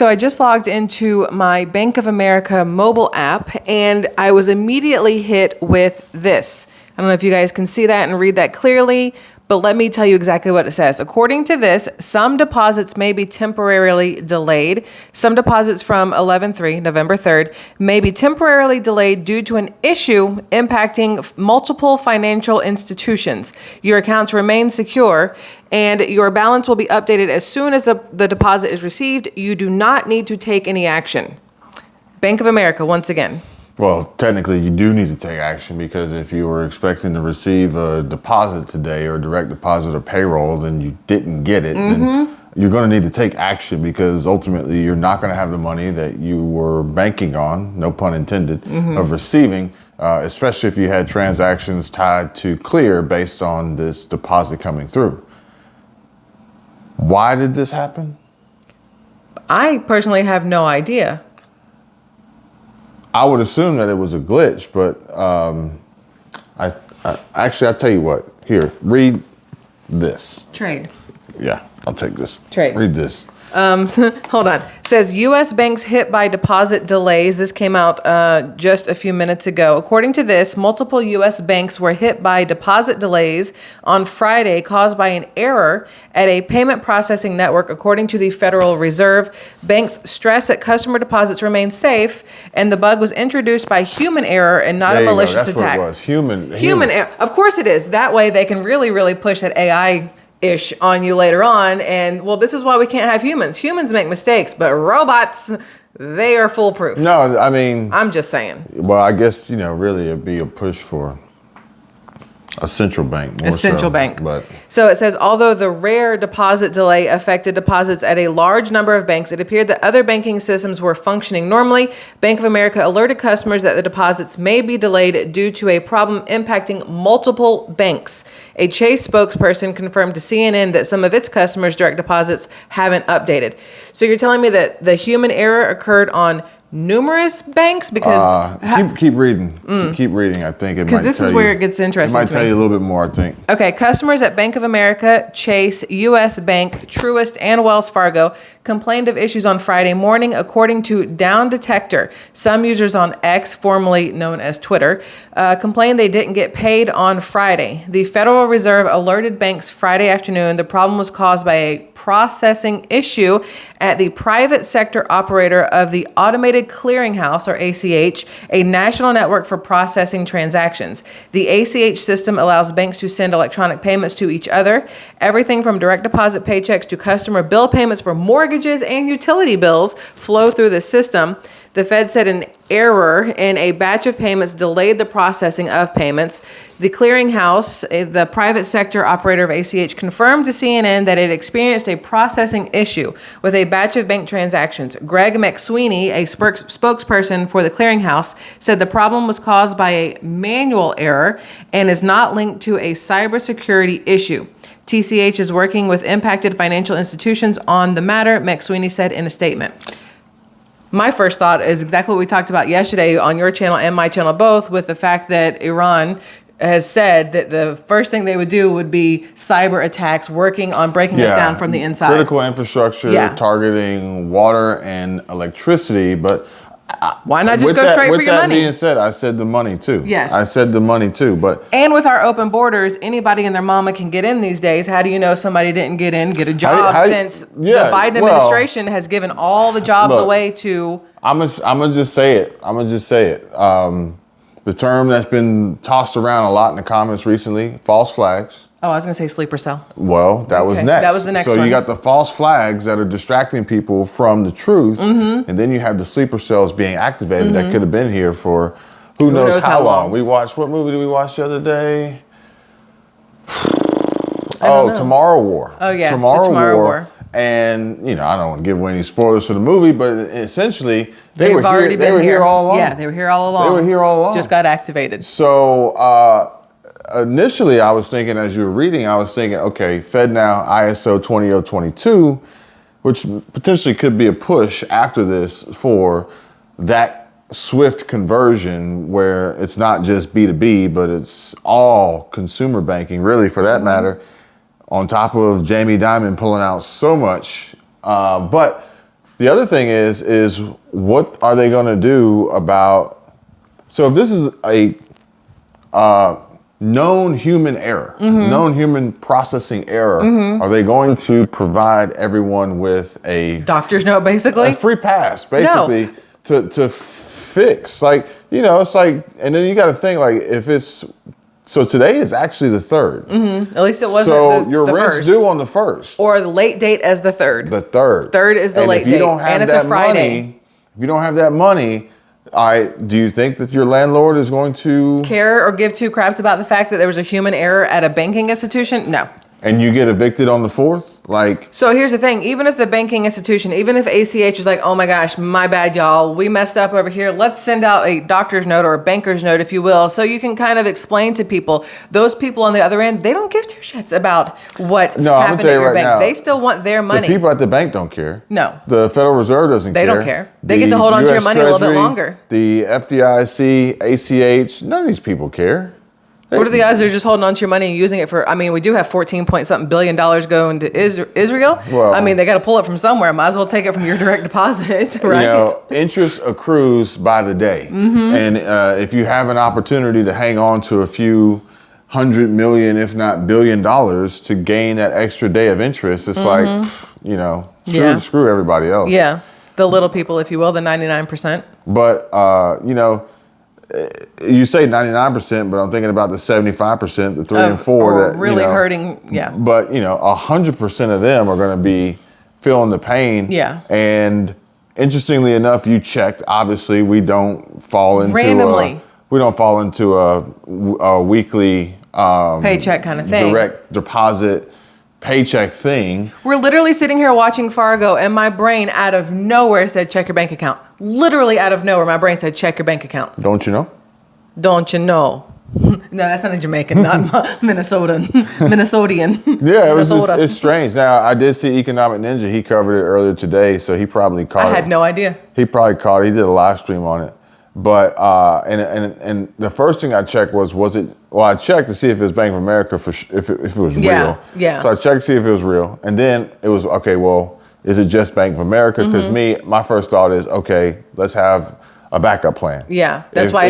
So I just logged into my Bank of America mobile app and I was immediately hit with this. I don't know if you guys can see that and read that clearly, but let me tell you exactly what it says. According to this, some deposits may be temporarily delayed. Some deposits from 11/3, November 3rd, may be temporarily delayed due to an issue impacting multiple financial institutions. Your accounts remain secure and your balance will be updated as soon as the deposit is received. You do not need to take any action. Bank of America, once again. Well, technically, you do need to take action because if you were expecting to receive a deposit today or direct deposit or payroll, then you didn't get it, then you're going to need to take action because ultimately you're not going to have the money that you were banking on, no pun intended, of receiving, especially if you had transactions tied to clear based on this deposit coming through. Why did this happen? I personally have no idea. I would assume that it was a glitch, but I'll tell you what. Here, read this. Trade. Yeah, I'll take this. Trade. Read this. Hold on. It says U.S. banks hit by deposit delays. This came out just a few minutes ago. According to this, multiple U.S. banks were hit by deposit delays on Friday caused by an error at a payment processing network, according to the Federal Reserve. Banks stress that customer deposits remain safe, and the bug was introduced by human error and not a malicious attack. That's what it was. Human error. Of course it is. That way they can really, really push that AI-ish on you later on. And well, this is why we can't have humans. Humans make mistakes, but robots, they are foolproof. No, I mean, I'm just saying. Well, I guess, really it'd be a push for a central bank. A central bank. But so it says, although the rare deposit delay affected deposits at a large number of banks, it appeared that other banking systems were functioning normally. Bank of America alerted customers that the deposits may be delayed due to a problem impacting multiple banks. A Chase spokesperson confirmed to CNN that some of its customers' direct deposits haven't updated. So you're telling me that the human error occurred on numerous banks? Because keep reading. Keep reading. I think it might. Because this is where it gets interesting. It might tell you a little bit more, I think. Okay, customers at Bank of America, Chase, U.S. Bank, Truist, and Wells Fargo complained of issues on Friday morning, according to Down Detector. Some users on X, formerly known as Twitter, complained they didn't get paid on Friday. The Federal Reserve alerted banks Friday afternoon the problem was caused by a processing issue at the private sector operator of the Automated Clearinghouse, or ACH, a national network for processing transactions. The ACH system allows banks to send electronic payments to each other, everything from direct deposit paychecks to customer bill payments for mortgages and utility bills flow through the system. The Fed said an error in a batch of payments delayed the processing of payments. The clearinghouse, the private sector operator of ACH, confirmed to CNN that it experienced a processing issue with a batch of bank transactions. Greg McSweeney, a spokesperson for the clearinghouse, said the problem was caused by a manual error and is not linked to a cybersecurity issue. TCH is working with impacted financial institutions on the matter, McSweeney said in a statement. My first thought is exactly what we talked about yesterday on your channel and my channel both, with the fact that Iran has said that the first thing they would do would be cyber attacks, working on breaking us down from the inside. Critical infrastructure, targeting water and electricity, but why not just go straight for your money? With that being said, I said the money too. Yes. I said the money too, but... And with our open borders, anybody and their mama can get in these days. How do you know somebody didn't get a job since the Biden administration has given all the jobs away to... I'm gonna just say it. The term that's been tossed around a lot in the comments recently, false flags. Oh, I was going to say sleeper cell. Well, that was next. That was the next one. So you got the false flags that are distracting people from the truth. And then you have the sleeper cells being activated that could have been here for who knows how long. We watched, what movie did we watch the other day? Tomorrow War. Oh, yeah. Tomorrow War. And, I don't want to give away any spoilers for the movie, but essentially, they were here all along. Yeah, they were here all along. Just got activated. So, initially, I was thinking, as you were reading, okay, FedNow ISO 20022, which potentially could be a push after this for that swift conversion where it's not just B2B, but it's all consumer banking, really, for that matter, on top of Jamie Dimon pulling out so much. But The other thing is what are they going to do about? So if this is a known human error, known human processing error, are they going to provide everyone with a Doctor's note, basically? a free pass, basically, to fix? Like, you know, it's like, and then you got to think, like, if it's, so today is actually the 3rd. At least it wasn't So the your rent's first. due on the 1st. Or the late date as the 3rd. The 3rd. 3rd is the And late if you date. don't have And it's that a Friday. money, if you don't have that money, do you think that your landlord is going to Care or give two craps about the fact that there was a human error at a banking institution? No. and you get evicted on the 4th? Like, So here's the thing. Even if the banking institution, even if ACH is like, oh my gosh, my bad, y'all, we messed up over here. Let's send out a doctor's note or a banker's note, if you will, so you can kind of explain to people. Those people on the other end, they don't give two shits about what No, I'm gonna happened tell at you your right bank. now, They still want their the money. people at the bank don't care. No. The Federal Reserve doesn't They care. don't care. They get to hold on to your US money a little bit Treasury, longer. The FDIC, ACH, none of these people care. What are the odds they're just holding on to your money and using it for? I mean, we do have 14 point something billion going to Israel. Well, I mean, they got to pull it from somewhere. Might as well take it from your direct deposit, right? You know, interest accrues by the day. And if you have an opportunity to hang on to a few $100 million, if not $1 billion, to gain that extra day of interest, it's like, you know, screw everybody else. Yeah, the little people, if you will, the 99%. But, you know, you say 99%, but I'm thinking about the 75%, the 3 and 4 Or that really you know, hurting. Yeah. But you know, 100% of them are going to be feeling the pain. Yeah. And interestingly enough, you checked. Obviously, we don't fall into Randomly. we don't fall into a weekly Paycheck kind of thing. direct deposit paycheck thing. We're literally sitting here watching Fargo, and my brain out of nowhere said, check your bank account. Literally out of nowhere, my brain said, check your bank account. Don't you know? Don't you know? No, that's not a Jamaican, not Minnesotan. Minnesotian. Yeah, Minnesota. it's strange. Now, I did see Economic Ninja. He covered it earlier today, so he probably caught it. I had no idea. He probably caught it. He did a live stream on it. But and the first thing I checked was it? Well, I checked to see if it was Bank of America if it was real. Yeah. So I checked to see if it was real, and then it was okay. Well, is it just Bank of America? Because my first thought is okay. Let's have a backup plan. Yeah, that's why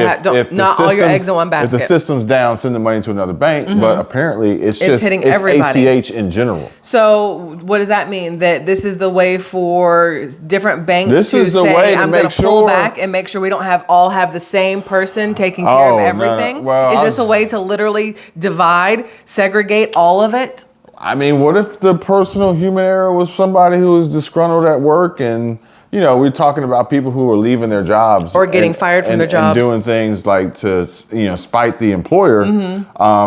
not all your eggs in one basket. If the system's down, send the money to another bank. But apparently, it's hitting everybody. ACH in general. So what does that mean? That this is the way for different banks This to is the say, way to I'm make going to pull sure- back and make sure we don't have the same person taking care Oh, of no, no. everything? Well, is this a way to literally divide, segregate all of it? I mean, what if the personal human error was somebody who was disgruntled at work and, you know, we're talking about people who are leaving their jobs. Or getting fired from their jobs. And doing things like to, you know, spite the employer.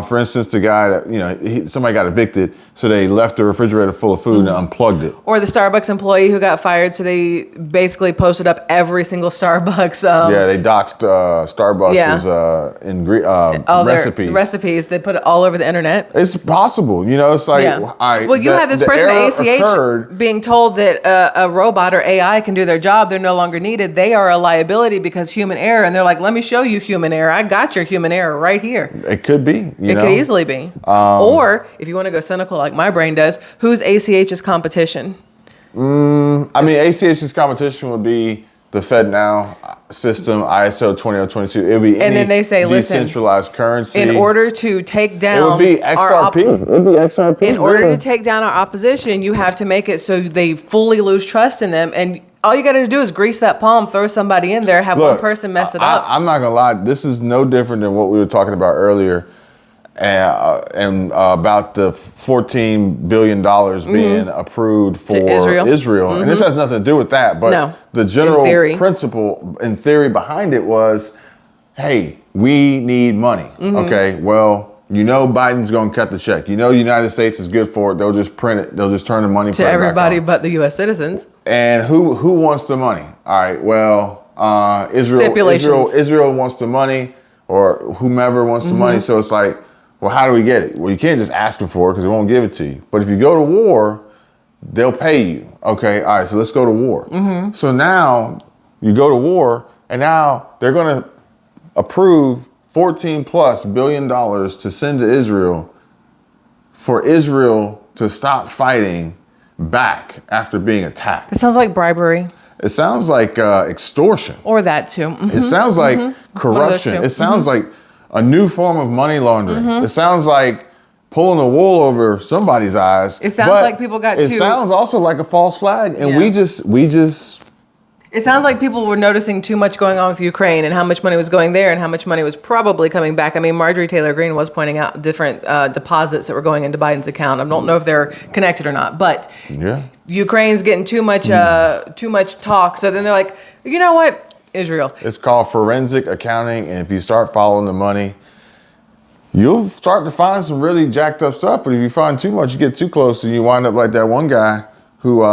For instance, the guy that, you know, somebody got evicted, so they left the refrigerator full of food and unplugged it. Or the Starbucks employee who got fired, so they basically posted up every single Starbucks. Yeah, they doxed Starbucks' all recipes. their recipes. They put it all over the internet. It's possible, you know. It's like, Well, you have this person at ACH being told that a robot or AI can do their job. They're no longer needed. They are a liability because human error. And they're like, let me show you human error. I got your human error right here. It could be. It could easily be. Or if you want to go cynical like my brain does, who's ACH's competition? I mean, ACH's competition would be the FedNow system, ISO 20022. It would be any And then they say, listen, decentralized currency. In order to take it down would be XRP. It would be XRP. in order to take down our opposition, you have to make it so they fully lose trust in them. And all you got to do is grease that palm, throw somebody in there, have one person mess it up. I'm not gonna lie. This is no different than what we were talking about earlier, and about the $14 billion being approved for Israel. And this has nothing to do with that. But the general principle in theory behind it was, hey, we need money. Okay, well, you know Biden's going to cut the check. You know the United States is good for it. They'll just print it. They'll just turn the money to everybody but the U.S. citizens. And who wants the money? All right, well, Israel wants the money, or whomever wants the money. So it's like, well, how do we get it? Well, you can't just ask them for it because they won't give it to you. But if you go to war, they'll pay you. Okay, all right, so let's go to war. So now you go to war, and now they're going to approve $14+ billion to send to Israel for Israel to stop fighting back after being attacked. It sounds like bribery. It sounds like extortion. Or that too. It sounds like corruption. It sounds like a new form of money laundering. It sounds like pulling the wool over somebody's eyes. It sounds like people got It sounds also like a false flag, and we just. It sounds like people were noticing too much going on with Ukraine and how much money was going there and how much money was probably coming back. I mean, Marjorie Taylor Greene was pointing out different deposits that were going into Biden's account. I don't know if they're connected or not, but Ukraine's getting too much talk. So then they're like, you know what, Israel. It's called forensic accounting, and if you start following the money, you'll start to find some really jacked up stuff. But if you find too much, you get too close, and you wind up like that one guy who.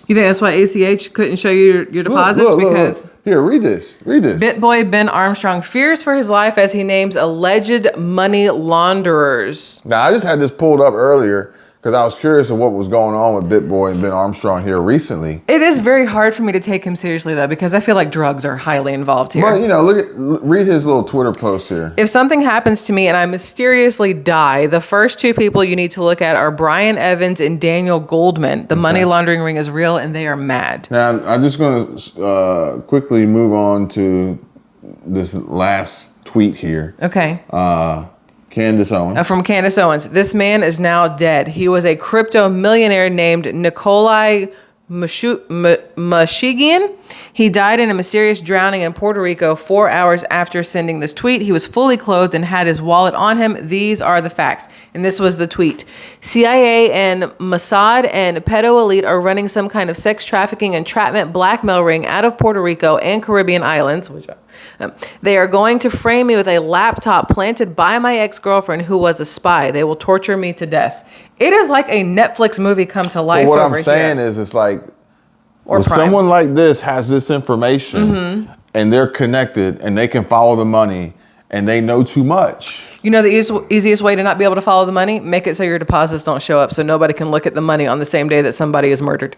You think that's why ACH couldn't show you your deposits? Because here, read this. BitBoy Ben Armstrong fears for his life as he names alleged money launderers. Now, I just had this pulled up earlier because I was curious of what was going on with BitBoy and Ben Armstrong here recently. It is very hard for me to take him seriously, though, because I feel like drugs are highly involved here. But, read his little Twitter post here. If something happens to me and I mysteriously die, the first two people you need to look at are Brian Evans and Daniel Goldman. The money laundering ring is real, and they are mad. Now, I'm just going to quickly move on to this last tweet here. Okay. Candace Owens. From Candace Owens. This man is now dead. He was a crypto millionaire named Nikolai Mashigian. He died in a mysterious drowning in Puerto Rico 4 hours after sending this tweet. He was fully clothed and had his wallet on him. These are the facts. And this was the tweet. CIA and Mossad and Pedo Elite are running some kind of sex trafficking, entrapment, blackmail ring out of Puerto Rico and Caribbean islands, which they are going to frame me with a laptop planted by my ex-girlfriend who was a spy. They will torture me to death. It is like a Netflix movie come to life. What I'm saying is, it's like, when someone like this has this information and they're connected and they can follow the money and they know too much. You know the easiest way to not be able to follow the money? Make it so your deposits don't show up so nobody can look at the money on the same day that somebody is murdered.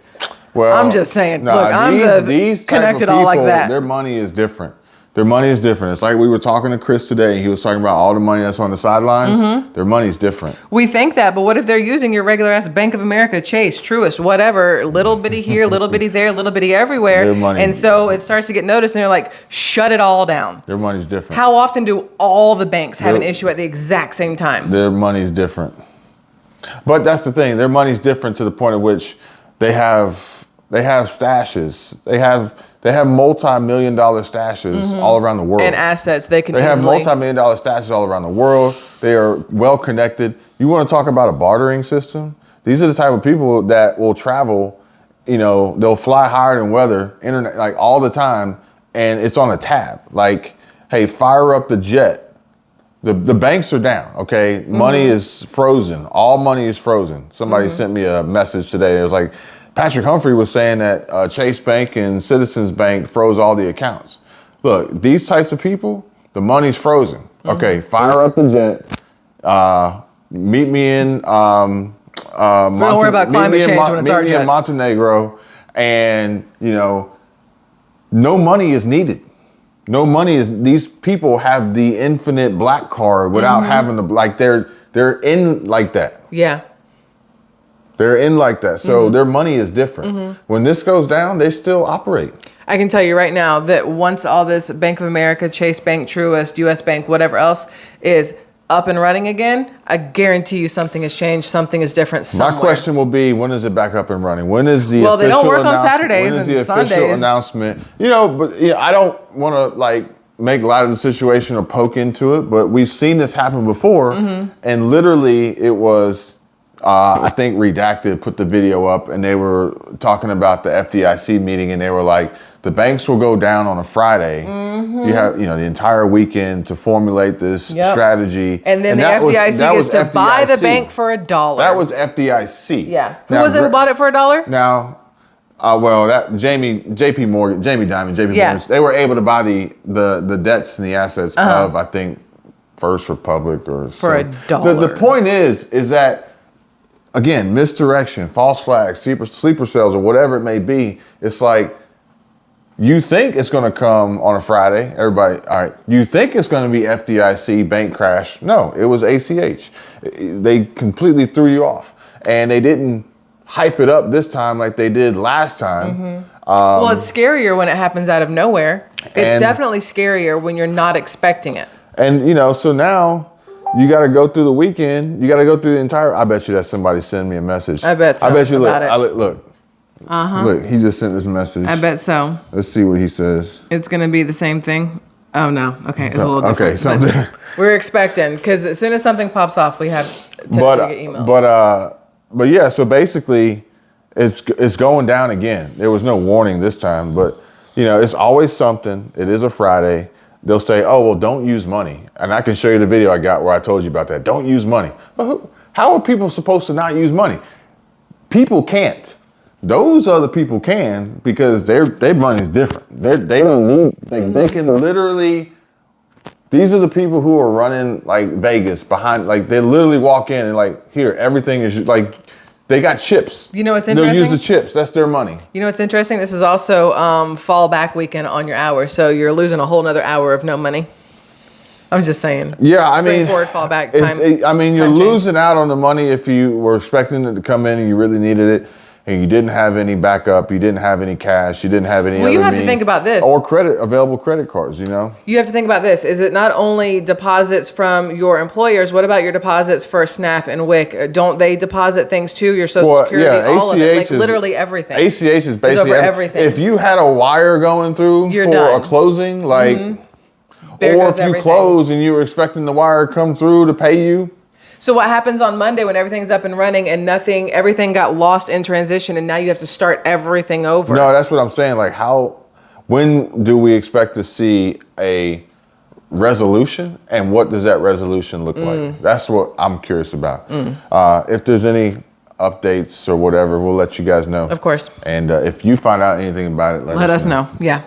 Well, I'm just saying. Look, I'm these connected people, all like that. Their money is different. Their money is different. It's like we were talking to Chris today, and he was talking about all the money that's on the sidelines. Their money's different. We think that, but what if they're using your regular ass Bank of America, Chase, Truist, whatever, little bitty here, little bitty there, little bitty everywhere. Their money. And so it starts to get noticed, and they're like, shut it all down. Their money's different. How often do all the banks have an issue at the exact same time? Their money's different. But that's the thing. Their money's different to the point at which they have stashes. They have multi-million-dollar stashes all around the world. And assets they can have easily... multi-million-dollar stashes all around the world. They are well-connected. You want to talk about a bartering system? These are the type of people that will travel, they'll fly higher than weather, internet, like all the time, and it's on a tab. Like, hey, fire up the jet. The banks are down, okay? Money is frozen. All money is frozen. Somebody sent me a message today. It was like, Patrick Humphrey was saying that Chase Bank and Citizens Bank froze all the accounts. Look, these types of people, the money's frozen. Okay, fire up the jet. Meet me in don't worry about climate change when it's our jets. in Montenegro, and no money is needed. No money is. These people have the infinite black card without having to they're in like that. Yeah. They're in like that. So their money is different. When this goes down, they still operate. I can tell you right now that once all this Bank of America, Chase Bank, Truist, US Bank, whatever else is up and running again, I guarantee you something has changed. Something is different somewhere. My question will be, when is it back up and running? When is the official they don't work on Saturdays and Sundays. When is the official announcement? I don't want to make light of the situation or poke into it, but we've seen this happen before. And literally it was... I think Redacted put the video up, and they were talking about the FDIC meeting, and they were like, the banks will go down on a Friday. You have, the entire weekend to formulate this strategy. And then the FDIC gets to buy the bank for $1. That was FDIC. Yeah. Who was it who bought it for $1? Now, JP Morgan, Jamie Dimon, JP Morgan, they were able to buy the debts and the assets of, I think, First Republic or for $1. The point is that, again, misdirection, false flags, sleeper cells, or whatever it may be. It's like, you think it's going to come on a Friday. Everybody, all right. You think it's going to be FDIC bank crash. No, it was ACH. They completely threw you off. And they didn't hype it up this time like they did last time. Well, it's scarier when it happens out of nowhere. It's And- definitely scarier when you're not expecting it. And, so now you got to go through the weekend. You got to go through the entire. I bet you that somebody send me a message. I bet so. I bet you. About it. Look. Look, he just sent this message. I bet so. Let's see what he says. It's going to be the same thing. Oh, no. Okay. It's a little different. Okay, something. We're expecting, because as soon as something pops off, we have to get emails. But yeah. So basically, it's going down again. There was no warning this time, but it's always something. It is a Friday. They'll say, "Oh, well, don't use money," and I can show you the video I got where I told you about that. Don't use money. But how are people supposed to not use money? People can't. Those other people can, because their money is different. They don't need. They can literally. These are the people who are running like Vegas behind. Like they literally walk in and like, here, everything is like. They got chips. You know what's interesting? They'll use the chips. That's their money. You know what's interesting? This is also fallback weekend on your hours, so you're losing a whole nother hour of no money. I'm just saying. Yeah, I mean, straightforward fallback time. You're losing out on the money if you were expecting it to come in and you really needed it, and you didn't have any backup, you didn't have any cash, you didn't have any. Well, you have to think about this. Or available credit cards. You have to think about this. Is it not only deposits from your employers? What about your deposits for SNAP and WIC? Don't they deposit things too? Your Social Security, all of it, like literally everything. ACH is basically everything. If you had a wire going through You're for done. a closing, like, There or goes if you everything. close and you were expecting the wire to come through to pay you. So what happens on Monday when everything's up and running and everything got lost in transition and now you have to start everything over? No, that's what I'm saying. Like, when do we expect to see a resolution, and what does that resolution look like? That's what I'm curious about. If there's any updates or whatever, we'll let you guys know. Of course. And if you find out anything about it, let Let us know. Yeah.